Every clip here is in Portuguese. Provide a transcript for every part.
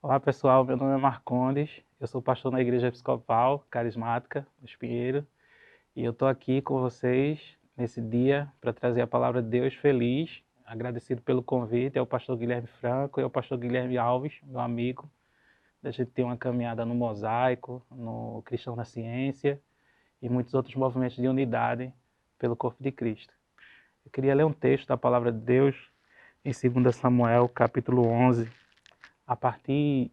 Olá pessoal, meu nome é Marcondes, eu sou pastor na Igreja Episcopal Carismática do Espinheiro e eu estou aqui com vocês nesse dia para trazer a palavra de Deus feliz, agradecido pelo convite ao pastor Guilherme Franco e ao pastor Guilherme Alves, meu amigo, da gente ter uma caminhada no Mosaico, no Cristão na Ciência e muitos outros movimentos de unidade pelo corpo de Cristo. Eu queria ler um texto da palavra de Deus em 2 Samuel, capítulo 11, a partir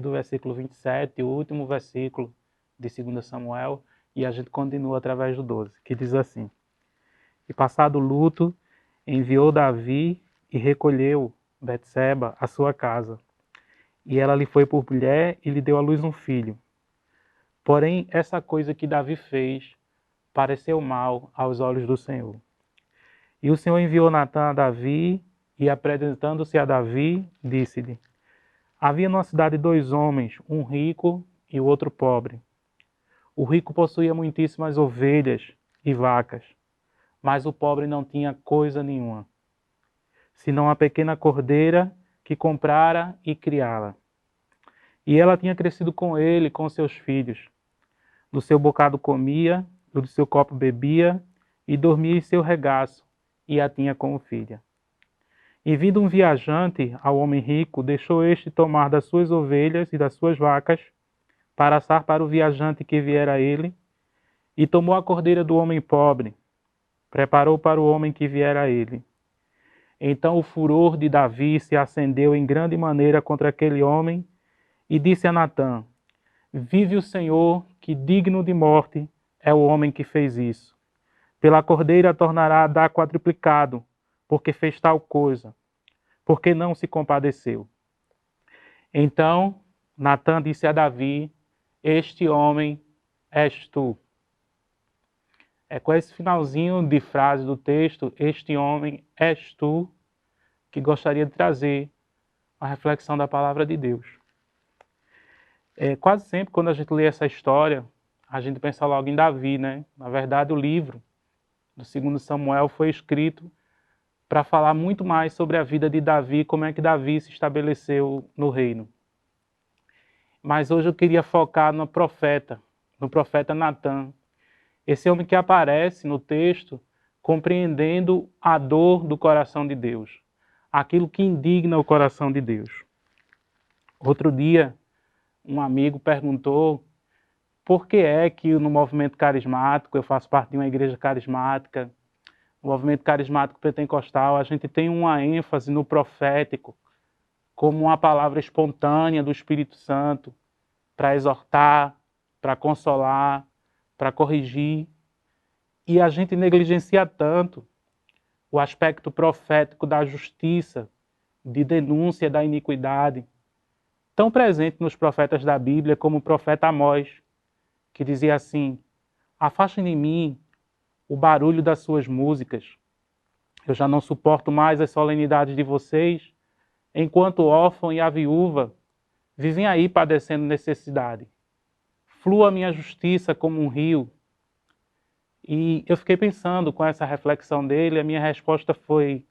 do versículo 27, o último versículo de 2 Samuel, e a gente continua através do 12, que diz assim: E passado o luto, enviou Davi e recolheu Betseba à sua casa. E ela lhe foi por mulher e lhe deu à luz um filho. Porém, essa coisa que Davi fez pareceu mal aos olhos do Senhor. E o Senhor enviou Natã a Davi, e apresentando-se a Davi, disse-lhe: Havia numa cidade 2 homens, um rico e o outro pobre. O rico possuía muitíssimas ovelhas e vacas, mas o pobre não tinha coisa nenhuma, senão a pequena cordeira que comprara e criá-la. E ela tinha crescido com ele, com seus filhos. Do seu bocado comia, do seu copo bebia, e dormia em seu regaço, e a tinha como filha. E vindo um viajante ao homem rico, deixou este tomar das suas ovelhas e das suas vacas, para assar para o viajante que viera a ele, e tomou a cordeira do homem pobre, preparou para o homem que viera a ele. Então o furor de Davi se acendeu em grande maneira contra aquele homem, e disse a Natã: Vive o Senhor, que digno de morte é o homem que fez isso. Pela cordeira tornará a dar quadruplicado, porque fez tal coisa, porque não se compadeceu. Então Natã disse a Davi: Este homem és tu. É com esse finalzinho de frase do texto, este homem és tu, que gostaria de trazer a reflexão da palavra de Deus. Quase sempre quando a gente lê essa história, a gente pensa logo em Davi, né? Na verdade, o livro do 2 Samuel foi escrito para falar muito mais sobre a vida de Davi, como é que Davi se estabeleceu no reino. Mas hoje eu queria focar no profeta Natã. Esse homem que aparece no texto compreendendo a dor do coração de Deus, aquilo que indigna o coração de Deus. Outro dia, um amigo perguntou por que é que no movimento carismático, eu faço parte de uma igreja carismática, no movimento carismático pentecostal, a gente tem uma ênfase no profético como uma palavra espontânea do Espírito Santo para exortar, para consolar, para corrigir. E a gente negligencia tanto o aspecto profético da justiça, de denúncia da iniquidade, tão presente nos profetas da Bíblia como o profeta Amós, que dizia assim: Afastem de mim o barulho das suas músicas. Eu já não suporto mais as solenidades de vocês, enquanto o órfão e a viúva vivem aí padecendo necessidade. Flua a minha justiça como um rio. E eu fiquei pensando com essa reflexão dele, a minha resposta foi: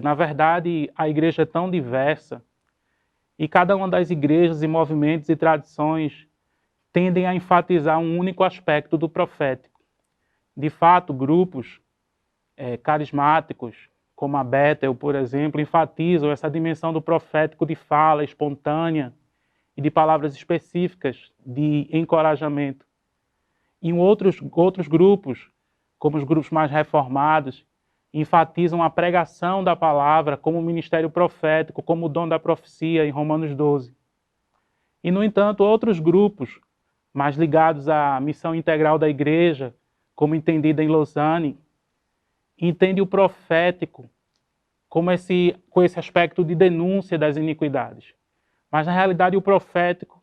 na verdade, a igreja é tão diversa e cada uma das igrejas e movimentos e tradições tendem a enfatizar um único aspecto do profético. De fato, grupos carismáticos, como a Bethel, por exemplo, enfatizam essa dimensão do profético de fala espontânea e de palavras específicas de encorajamento. E outros grupos, como os grupos mais reformados, enfatizam a pregação da palavra como ministério profético, como o dom da profecia, em Romanos 12. E, no entanto, outros grupos, mais ligados à missão integral da igreja, como entendida em Lausanne, entendem o profético com esse aspecto de denúncia das iniquidades. Mas, na realidade, o profético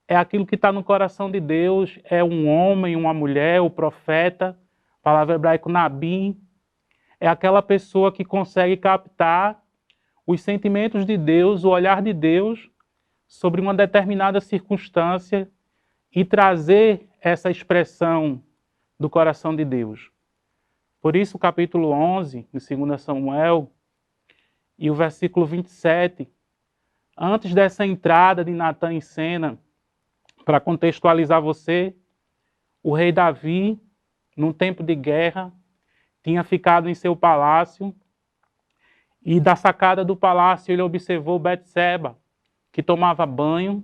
é aquilo que está no coração de Deus, é um homem, uma mulher, o profeta, a palavra hebraica Nabi, é aquela pessoa que consegue captar os sentimentos de Deus, o olhar de Deus sobre uma determinada circunstância e trazer essa expressão do coração de Deus. Por isso o capítulo 11, de 2 Samuel, e o versículo 27, Antes dessa entrada de Natan em cena, para contextualizar você, o rei Davi, num tempo de guerra, tinha ficado em seu palácio e da sacada do palácio ele observou Betseba, que tomava banho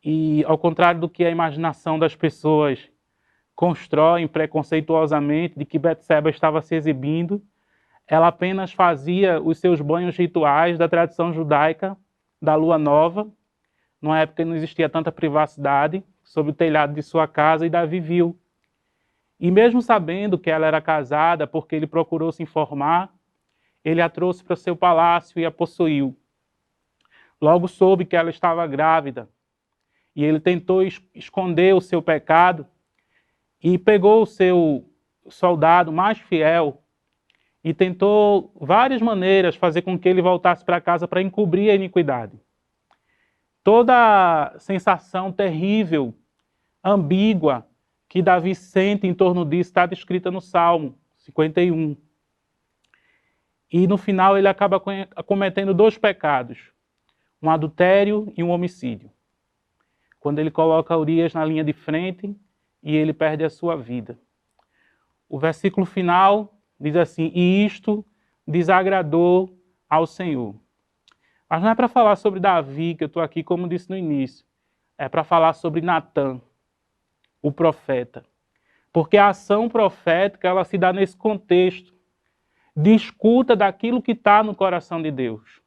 e, ao contrário do que a imaginação das pessoas constroem preconceituosamente de que Betseba estava se exibindo, ela apenas fazia os seus banhos rituais da tradição judaica da lua nova, numa época que não existia tanta privacidade, sob o telhado de sua casa, e Davi viu. E mesmo sabendo que ela era casada, porque ele procurou se informar, ele a trouxe para o seu palácio e a possuiu. Logo soube que ela estava grávida, e ele tentou esconder o seu pecado, e pegou o seu soldado mais fiel, e tentou várias maneiras fazer com que ele voltasse para casa para encobrir a iniquidade. Toda a sensação terrível, ambígua, que Davi sente em torno disso está descrita no Salmo 51. E no final ele acaba cometendo 2 pecados, um adultério e um homicídio. Quando ele coloca Urias na linha de frente e ele perde a sua vida. O versículo final diz assim: e isto desagradou ao Senhor. Mas não é para falar sobre Davi, que eu estou aqui, como disse no início. É para falar sobre Natan, o profeta. Porque a ação profética, ela se dá nesse contexto de escuta daquilo que está no coração de Deus.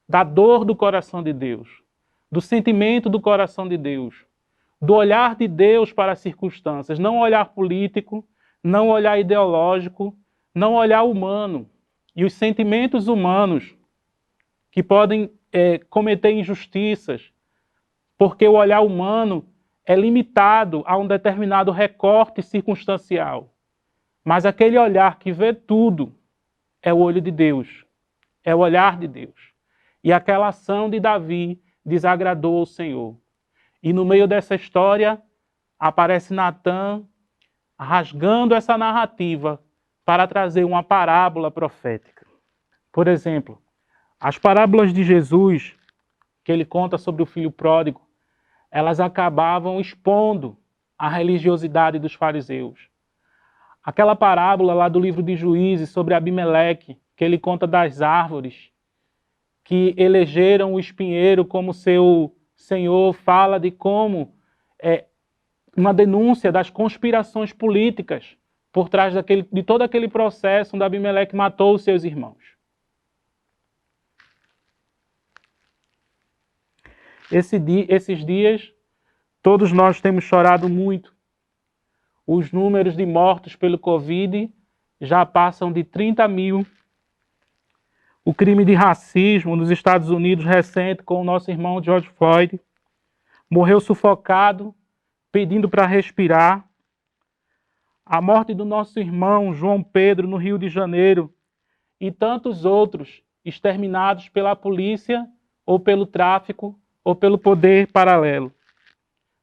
Da dor do coração de Deus. Do sentimento do coração de Deus. Do olhar de Deus para as circunstâncias. Não olhar político, não olhar ideológico, não olhar humano. E os sentimentos humanos que podem cometer injustiças, porque o olhar humano é limitado a um determinado recorte circunstancial. Mas aquele olhar que vê tudo é o olho de Deus, é o olhar de Deus. E aquela ação de Davi desagradou ao Senhor. E no meio dessa história aparece Natan rasgando essa narrativa para trazer uma parábola profética. Por exemplo, as parábolas de Jesus, que ele conta sobre o filho pródigo, elas acabavam expondo a religiosidade dos fariseus. Aquela parábola lá do livro de Juízes sobre Abimeleque, que ele conta das árvores que elegeram o espinheiro como seu senhor, fala de como uma denúncia das conspirações políticas por trás de todo aquele processo onde Abimeleque matou os seus irmãos. Esses dias, todos nós temos chorado muito. Os números de mortos pelo Covid já passam de 30 mil. O crime de racismo nos Estados Unidos recente com o nosso irmão George Floyd. Morreu sufocado, pedindo para respirar. A morte do nosso irmão João Pedro no Rio de Janeiro. E tantos outros exterminados pela polícia ou pelo tráfico ou pelo poder paralelo.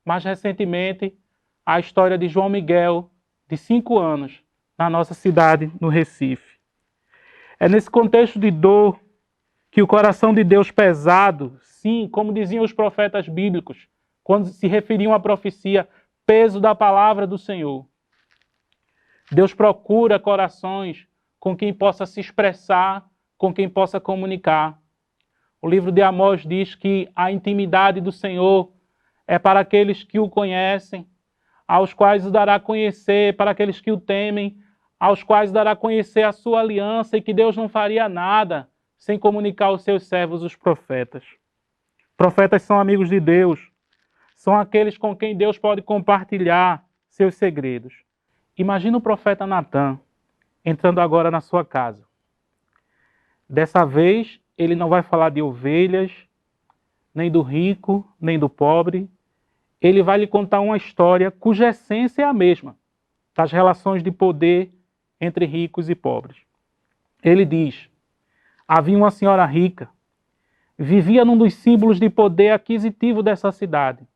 Mais recentemente, a história de João Miguel, de 5 anos, na nossa cidade, no Recife. É nesse contexto de dor que o coração de Deus pesado, sim, como diziam os profetas bíblicos, quando se referiam à profecia, peso da palavra do Senhor. Deus procura corações com quem possa se expressar, com quem possa comunicar. O livro de Amós diz que a intimidade do Senhor é para aqueles que o conhecem, aos quais o dará a conhecer, para aqueles que o temem, aos quais dará a conhecer a sua aliança, e que Deus não faria nada sem comunicar aos seus servos, os profetas. Profetas são amigos de Deus, são aqueles com quem Deus pode compartilhar seus segredos. Imagina o profeta Natan entrando agora na sua casa. Dessa vez, ele não vai falar de ovelhas, nem do rico, nem do pobre. Ele vai lhe contar uma história cuja essência é a mesma, das relações de poder entre ricos e pobres. Ele diz: havia uma senhora rica, vivia num dos símbolos de poder aquisitivo dessa cidade.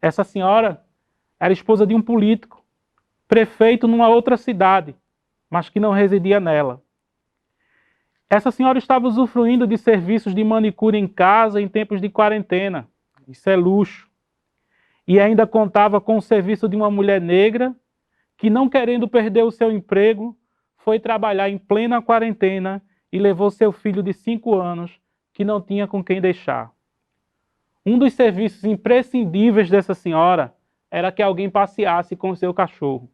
Essa senhora era esposa de um político, prefeito numa outra cidade, mas que não residia nela. Essa senhora estava usufruindo de serviços de manicure em casa em tempos de quarentena. Isso é luxo. E ainda contava com o serviço de uma mulher negra que, não querendo perder o seu emprego, foi trabalhar em plena quarentena e levou seu filho de 5 anos, que não tinha com quem deixar. Um dos serviços imprescindíveis dessa senhora era que alguém passeasse com o seu cachorro.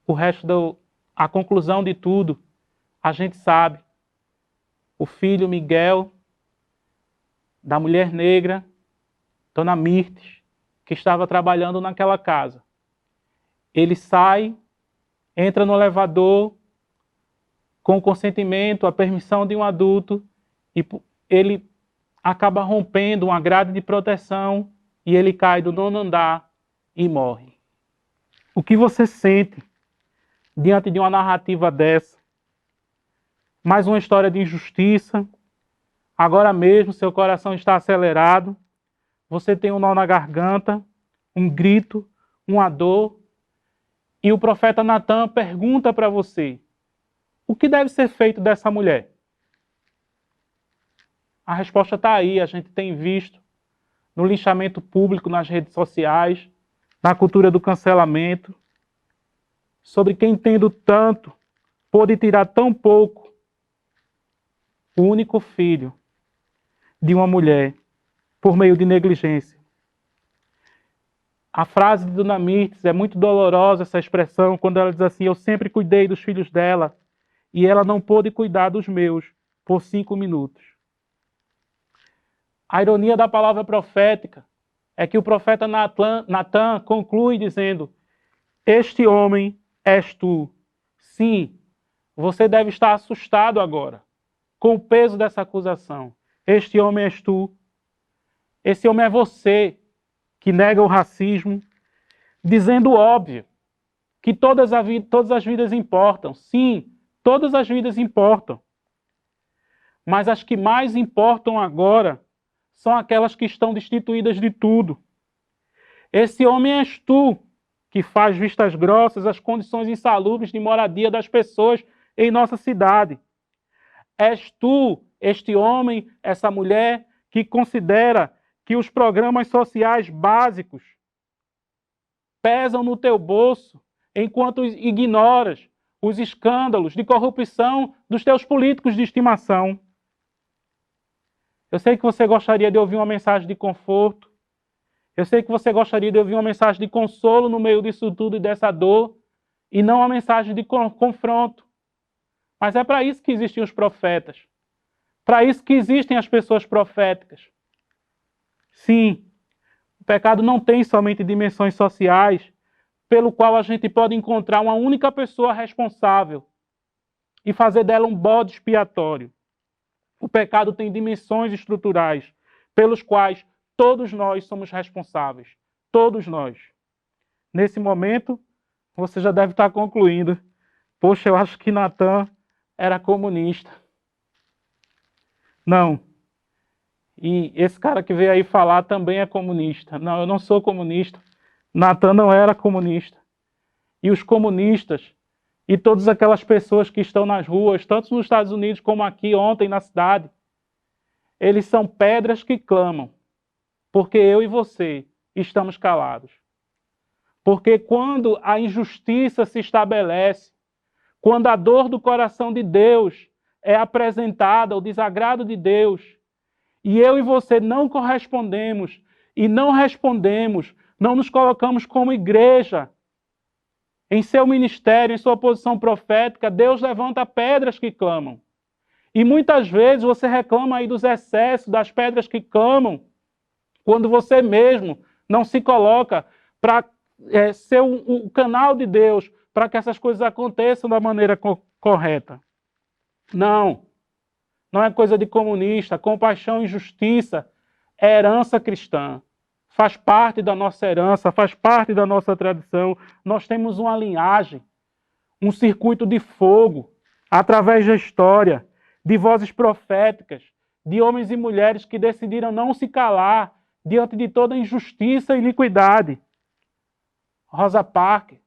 O resto, a conclusão de tudo, a gente sabe. O filho Miguel, da mulher negra, Dona Mirtes, que estava trabalhando naquela casa. Ele sai, entra no elevador, com o consentimento, a permissão de um adulto, e ele acaba rompendo uma grade de proteção e ele cai do 9º andar e morre. O que você sente diante de uma narrativa dessa? Mais uma história de injustiça. Agora mesmo seu coração está acelerado. Você tem um nó na garganta, um grito, uma dor. E o profeta Natan pergunta para você: o que deve ser feito dessa mulher? A resposta está aí, a gente tem visto no linchamento público nas redes sociais, na cultura do cancelamento, sobre quem, tendo tanto, pôde tirar tão pouco. O único filho de uma mulher, por meio de negligência. A frase de Dona Mirtes é muito dolorosa, essa expressão, quando ela diz assim: eu sempre cuidei dos filhos dela e ela não pôde cuidar dos meus por 5 minutos. A ironia da palavra profética é que o profeta Natan conclui dizendo: este homem és tu. Sim, você deve estar assustado agora com o peso dessa acusação. Este homem és tu. Esse homem é você, que nega o racismo, dizendo óbvio, que todas as vidas importam. Sim, todas as vidas importam. Mas as que mais importam agora são aquelas que estão destituídas de tudo. Esse homem és tu, que faz vistas grossas às condições insalubres de moradia das pessoas em nossa cidade. És tu, este homem, essa mulher, que considera que os programas sociais básicos pesam no teu bolso, enquanto ignoras os escândalos de corrupção dos teus políticos de estimação. Eu sei que você gostaria de ouvir uma mensagem de conforto. Eu sei que você gostaria de ouvir uma mensagem de consolo no meio disso tudo e dessa dor, e não uma mensagem de confronto. Mas é para isso que existem os profetas. Para isso que existem as pessoas proféticas. Sim, o pecado não tem somente dimensões sociais, pelo qual a gente pode encontrar uma única pessoa responsável e fazer dela um bode expiatório. O pecado tem dimensões estruturais, pelos quais todos nós somos responsáveis. Todos nós. Nesse momento, você já deve estar concluindo: poxa, eu acho que Natan era comunista. Não. E esse cara que veio aí falar também é comunista. Não, eu não sou comunista. Natan não era comunista. E os comunistas e todas aquelas pessoas que estão nas ruas, tanto nos Estados Unidos como aqui ontem na cidade, eles são pedras que clamam, porque eu e você estamos calados. Porque quando a injustiça se estabelece, quando a dor do coração de Deus é apresentada, o desagrado de Deus, e eu e você não correspondemos e não respondemos, não nos colocamos como igreja em seu ministério, em sua posição profética, Deus levanta pedras que clamam. E muitas vezes você reclama aí dos excessos, das pedras que clamam, quando você mesmo não se coloca para ser o canal de Deus, para que essas coisas aconteçam da maneira correta. Não. Não é coisa de comunista. Compaixão e justiça é herança cristã. Faz parte da nossa herança, faz parte da nossa tradição. Nós temos uma linhagem, um circuito de fogo, através da história, de vozes proféticas, de homens e mulheres que decidiram não se calar diante de toda injustiça e iniquidade. Rosa Parks,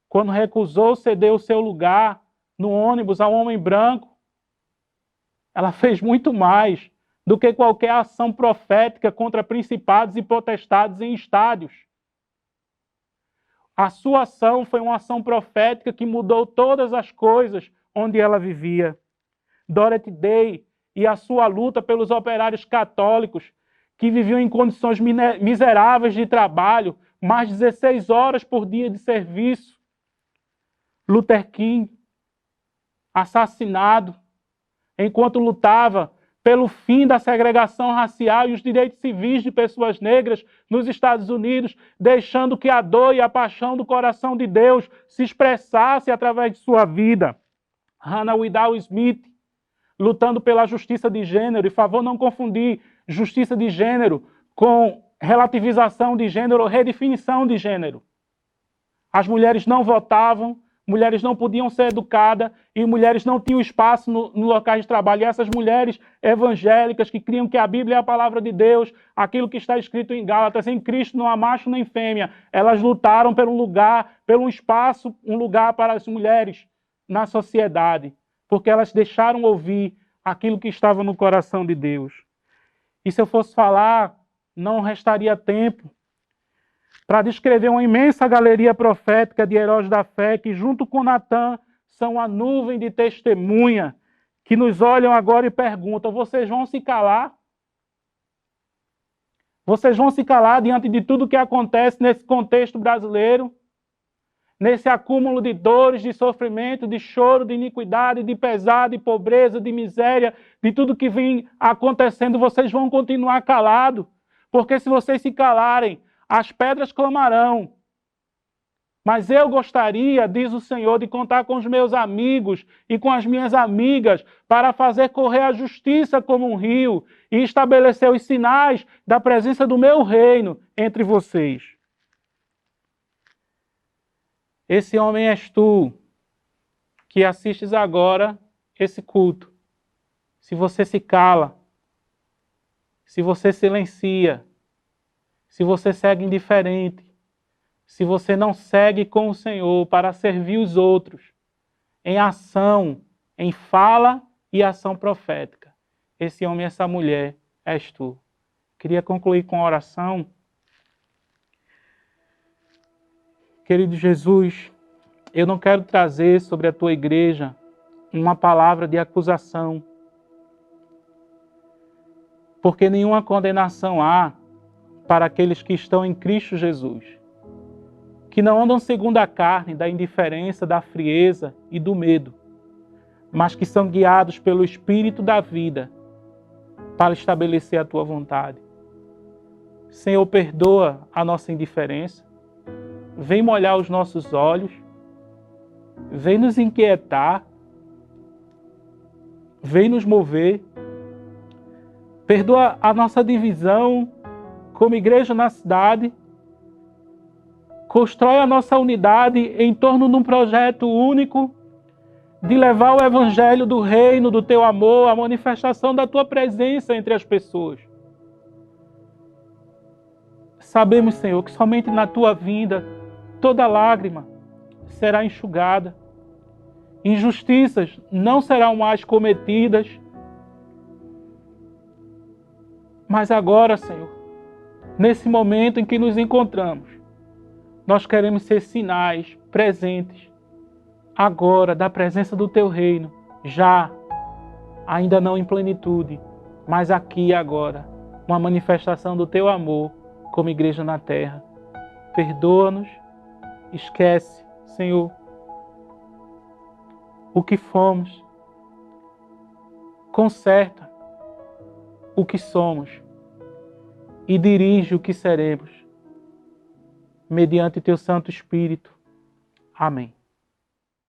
quando recusou ceder o seu lugar no ônibus a um homem branco. Ela fez muito mais do que qualquer ação profética contra principados e potestades em estádios. A sua ação foi uma ação profética que mudou todas as coisas onde ela vivia. Dorothy Day e a sua luta pelos operários católicos que viviam em condições miseráveis de trabalho, mais 16 horas por dia de serviço. Luther King, assassinado, enquanto lutava pelo fim da segregação racial e os direitos civis de pessoas negras nos Estados Unidos, deixando que a dor e a paixão do coração de Deus se expressasse através de sua vida. Hannah Widal Smith, lutando pela justiça de gênero, e favor não confundir justiça de gênero com relativização de gênero ou redefinição de gênero. As mulheres não votavam, mulheres não podiam ser educadas e mulheres não tinham espaço no local de trabalho. E essas mulheres evangélicas que criam que a Bíblia é a palavra de Deus, aquilo que está escrito em Gálatas, em Cristo não há macho nem fêmea, elas lutaram pelo lugar, pelo espaço, um lugar para as mulheres na sociedade, porque elas deixaram ouvir aquilo que estava no coração de Deus. E se eu fosse falar, não restaria tempo para descrever uma imensa galeria profética de heróis da fé que, junto com Natan, são a nuvem de testemunha que nos olham agora e perguntam: vocês vão se calar? Vocês vão se calar diante de tudo que acontece nesse contexto brasileiro? Nesse acúmulo de dores, de sofrimento, de choro, de iniquidade, de pesado, de pobreza, de miséria, de tudo que vem acontecendo, vocês vão continuar calados? Porque se vocês se calarem, as pedras clamarão. Mas eu gostaria, diz o Senhor, de contar com os meus amigos e com as minhas amigas para fazer correr a justiça como um rio e estabelecer os sinais da presença do meu reino entre vocês. Esse homem és tu, que assistes agora esse culto. Se você se cala, se você silencia, se você segue indiferente, se você não segue com o Senhor para servir os outros, em ação, em fala e ação profética, esse homem e essa mulher és tu. Queria concluir com a oração. Querido Jesus, eu não quero trazer sobre a tua igreja uma palavra de acusação, porque nenhuma condenação há para aqueles que estão em Cristo Jesus, que não andam segundo a carne, da indiferença, da frieza e do medo, mas que são guiados pelo Espírito da vida para estabelecer a tua vontade. Senhor, perdoa a nossa indiferença, vem molhar os nossos olhos, vem nos inquietar, vem nos mover, perdoa a nossa divisão como igreja na cidade, constrói a nossa unidade em torno de um projeto único de levar o evangelho do reino, do teu amor, a manifestação da tua presença entre as pessoas. Sabemos, Senhor, que somente na tua vinda toda lágrima será enxugada, injustiças não serão mais cometidas. Mas agora, Senhor, nesse momento em que nos encontramos, nós queremos ser sinais presentes agora da presença do teu reino, já, ainda não em plenitude, mas aqui e agora, uma manifestação do teu amor como igreja na terra. Perdoa-nos, esquece, Senhor, o que fomos, conserta o que somos e dirige o que seremos, mediante teu Santo Espírito. Amém.